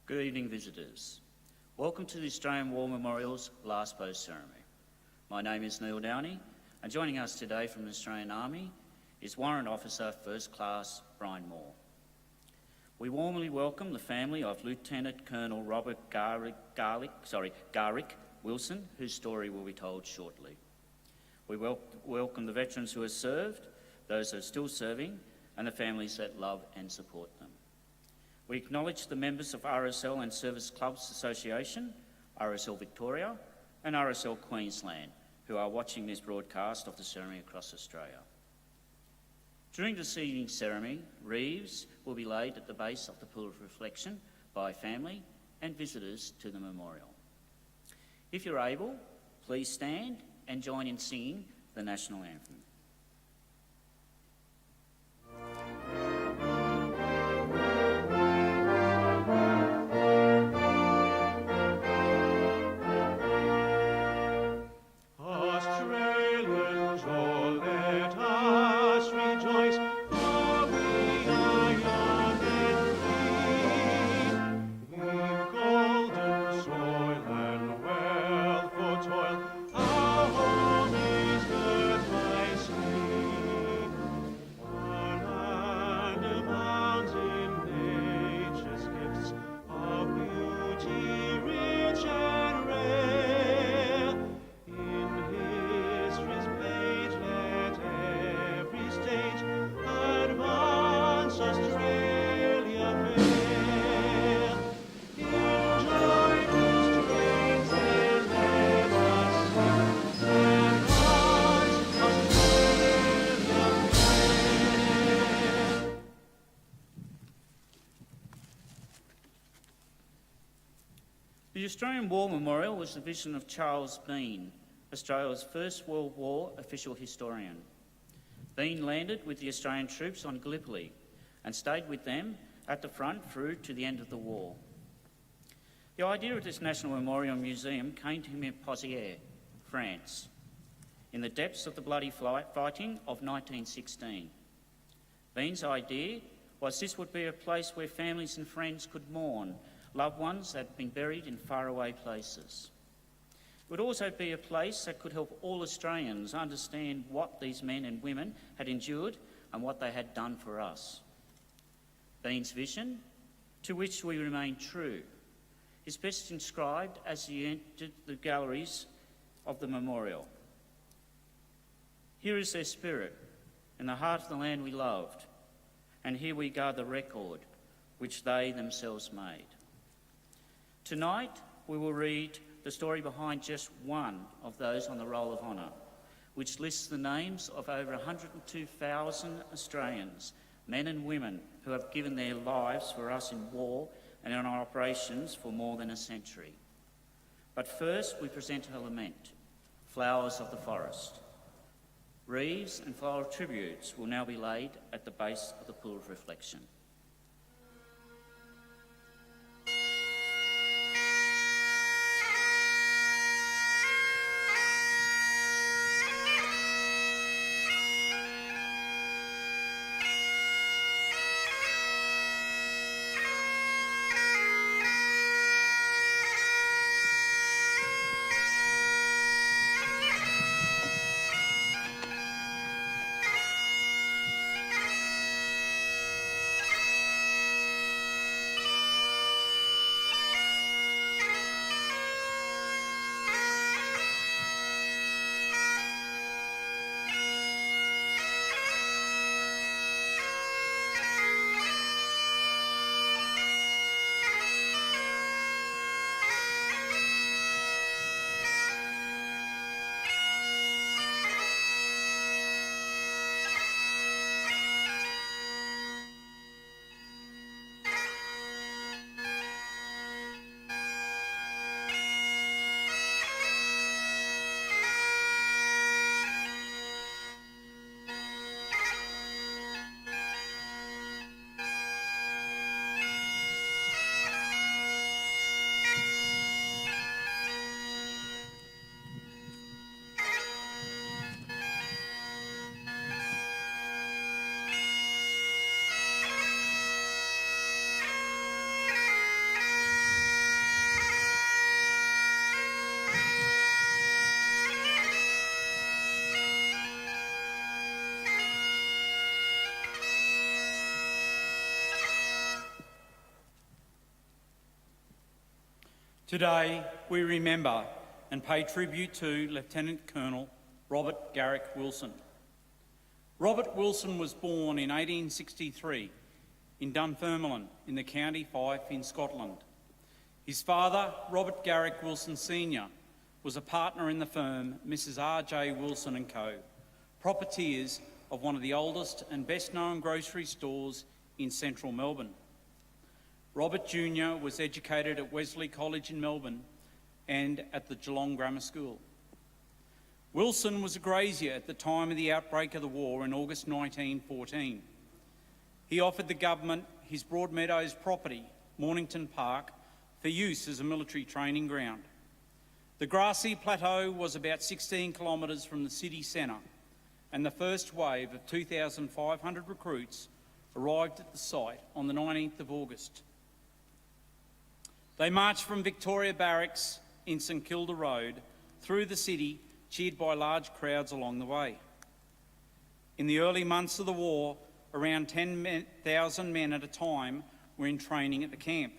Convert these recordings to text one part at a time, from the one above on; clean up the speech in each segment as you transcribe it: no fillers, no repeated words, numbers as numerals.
Good evening, visitors. Welcome to the Australian War Memorial's last post ceremony. My name is Neil Downey, and joining us today from the Australian Army is Warrant Officer First Class Brian Moore. We warmly welcome the family of Lieutenant Colonel Robert Garrick Wilson, whose story will be told shortly. We welcome the veterans who have served, those who are still serving, and the families that love and support them. We acknowledge the members of RSL and Services Clubs Association, RSL Victoria, and RSL Queensland, who are watching this broadcast of the ceremony across Australia. During this evening's ceremony, wreaths will be laid at the base of the pool of reflection by family and visitors to the memorial. If you're able, please stand and join in singing the national anthem. The Australian War Memorial was the vision of Charles Bean, Australia's First World War official historian. Bean landed with the Australian troops on Gallipoli and stayed with them at the front through to the end of the war. The idea of this National Memorial Museum came to him in Pozières, France, in the depths of the bloody fighting of 1916. Bean's idea was this would be a place where families and friends could mourn loved ones that had been buried in faraway places. It would also be a place that could help all Australians understand what these men and women had endured and what they had done for us. Bean's vision, to which we remain true, is best described as he entered the galleries of the memorial. Here is their spirit, in the heart of the land we loved, and here we guard the record which they themselves made. Tonight, we will read the story behind just one of those on the Roll of Honour, which lists the names of over 102,000 Australians, men and women, who have given their lives for us in war and in our operations for more than a century. But first, we present her lament, Flowers of the Forest. Wreaths and floral tributes will now be laid at the base of the pool of reflection. Today, we remember and pay tribute to Lieutenant Colonel Robert Garrick Wilson. Robert Wilson was born in 1863 in Dunfermline in the County Fife in Scotland. His father, Robert Garrick Wilson Sr., was a partner in the firm Mrs. R.J. Wilson & Co., proprietors of one of the oldest and best-known grocery stores in central Melbourne. Robert Jr. was educated at Wesley College in Melbourne and at the Geelong Grammar School. Wilson was a grazier at the time of the outbreak of the war in August 1914. He offered the government his Broadmeadows property, Mornington Park, for use as a military training ground. The grassy plateau was about 16 kilometres from the city centre, and the first wave of 2,500 recruits arrived at the site on the 19th of August. They marched from Victoria Barracks in St Kilda Road through the city, cheered by large crowds along the way. In the early months of the war, around 10,000 men at a time were in training at the camp,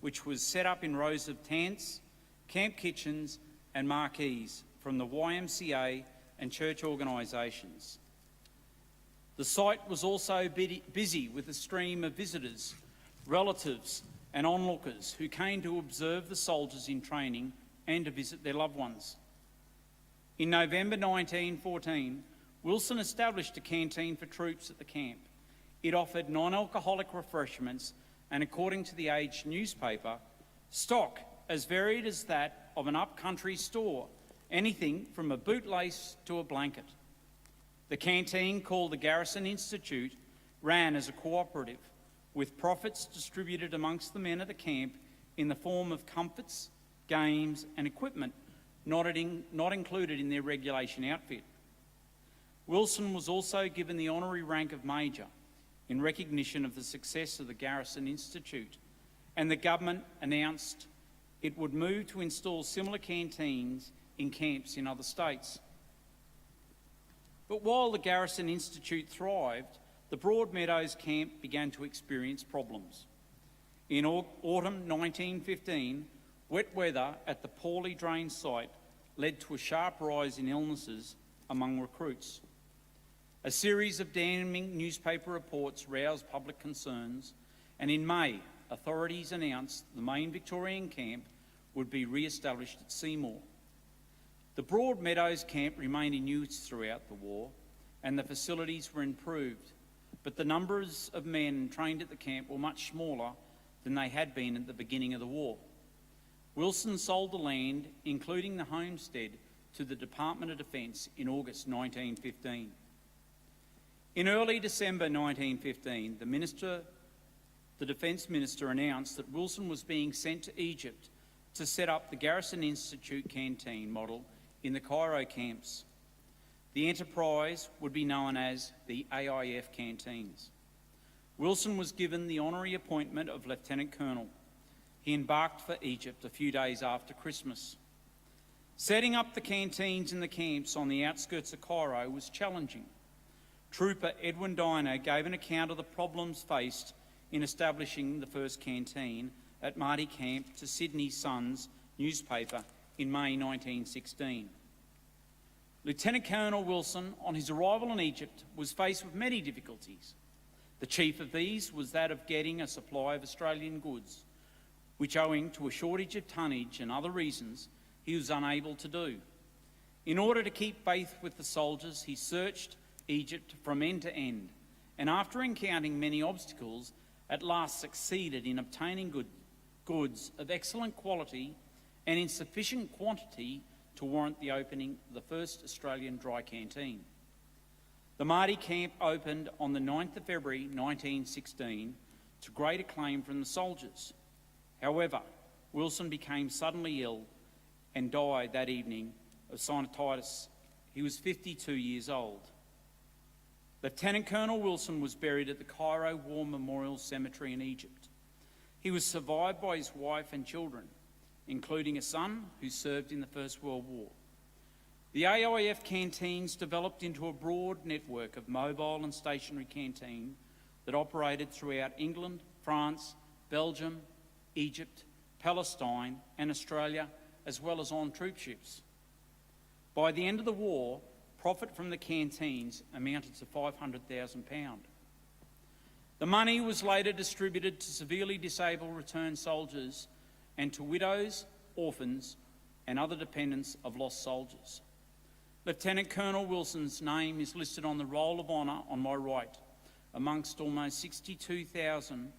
which was set up in rows of tents, camp kitchens and marquees from the YMCA and church organisations. The site was also busy with a stream of visitors, relatives and onlookers who came to observe the soldiers in training and to visit their loved ones. In November 1914, Wilson established a canteen for troops at the camp. It offered non-alcoholic refreshments and, according to the Age newspaper, stock as varied as that of an up-country store, anything from a bootlace to a blanket. The canteen, called the Garrison Institute, ran as a cooperative, with profits distributed amongst the men at the camp in the form of comforts, games and equipment not included in their regulation outfit. Wilson was also given the honorary rank of Major in recognition of the success of the Garrison Institute, and the government announced it would move to install similar canteens in camps in other states. But while the Garrison Institute thrived, the Broadmeadows camp began to experience problems. In autumn 1915, wet weather at the poorly drained site led to a sharp rise in illnesses among recruits. A series of damning newspaper reports roused public concerns, and in May, authorities announced the main Victorian camp would be re-established at Seymour. The Broadmeadows camp remained in use throughout the war, and the facilities were improved, but the numbers of men trained at the camp were much smaller than they had been at the beginning of the war. Wilson sold the land, including the homestead, to the Department of Defence in August 1915. In early December 1915, the Defence Minister announced that Wilson was being sent to Egypt to set up the Garrison Institute canteen model in the Cairo camps. The enterprise would be known as the AIF canteens. Wilson was given the honorary appointment of Lieutenant Colonel. He embarked for Egypt a few days after Christmas. Setting up the canteens in the camps on the outskirts of Cairo was challenging. Trooper Edwin Diner gave an account of the problems faced in establishing the first canteen at Marty Camp to Sydney Sun's newspaper in May 1916. Lieutenant Colonel Wilson, on his arrival in Egypt, was faced with many difficulties. The chief of these was that of getting a supply of Australian goods, which, owing to a shortage of tonnage and other reasons, he was unable to do. In order to keep faith with the soldiers, he searched Egypt from end to end, and after encountering many obstacles, at last succeeded in obtaining goods of excellent quality and in sufficient quantity to warrant the opening of the first Australian dry canteen. The Marty camp opened on the 9th of February 1916 to great acclaim from the soldiers. However, Wilson became suddenly ill and died that evening of sinusitis. He was 52 years old. Lieutenant Colonel Wilson was buried at the Cairo War Memorial Cemetery in Egypt. He was survived by his wife and children, including a son who served in the First World War. The AIF canteens developed into a broad network of mobile and stationary canteens that operated throughout England, France, Belgium, Egypt, Palestine and Australia, as well as on troop ships. By the end of the war, profit from the canteens amounted to £500,000. The money was later distributed to severely disabled returned soldiers and to widows, orphans and other dependents of lost soldiers. Lieutenant Colonel Wilson's name is listed on the Roll of Honour on my right, amongst almost 62,000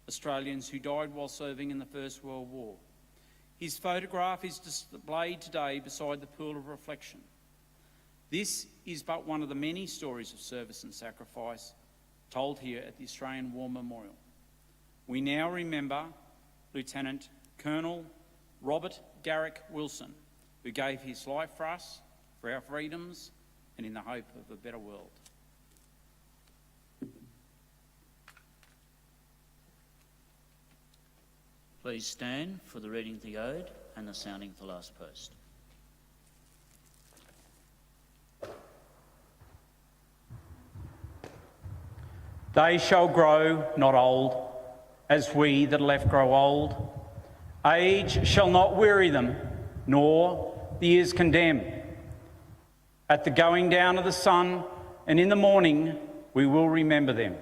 Australians who died while serving in the First World War. His photograph is displayed today beside the pool of reflection. This is but one of the many stories of service and sacrifice told here at the Australian War Memorial. We now remember Lieutenant Colonel Robert Garrick Wilson, who gave his life for us, for our freedoms, and in the hope of a better world. Please stand for the reading of the Ode and the sounding of the last post. They shall grow not old, as we that are left grow old. Age shall not weary them, nor the years condemn. At the going down of the sun and in the morning, we will remember them.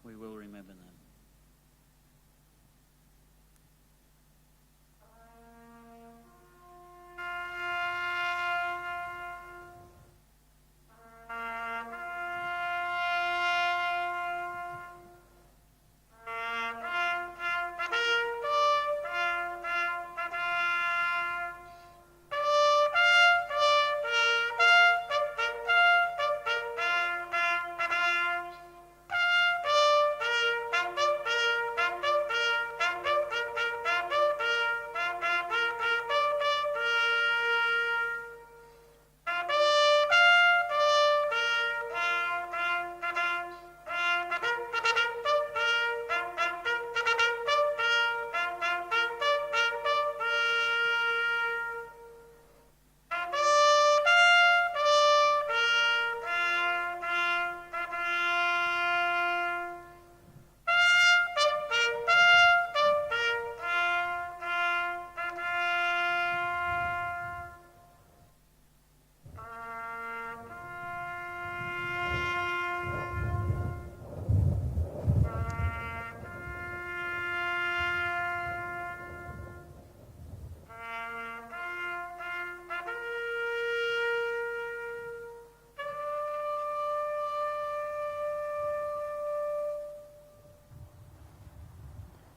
We will remember them.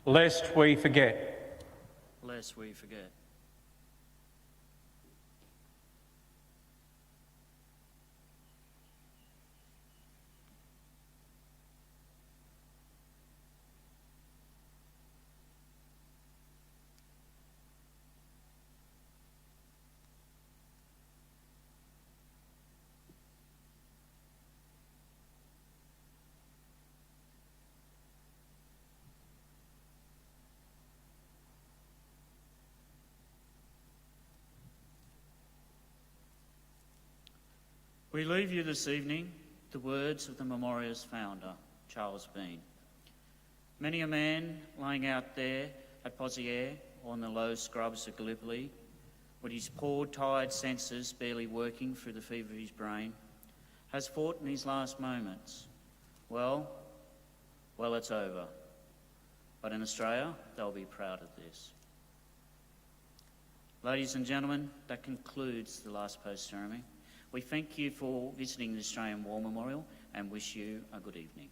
Lest we forget. Lest we forget. We leave you this evening the words of the memorial's founder, Charles Bean. Many a man lying out there at Poziere or in the low scrubs of Gallipoli, with his poor, tired senses barely working through the fever of his brain, has fought in his last moments. Well, it's over. But in Australia, they'll be proud of this. Ladies and gentlemen, that concludes the last post ceremony. We thank you for visiting the Australian War Memorial and wish you a good evening.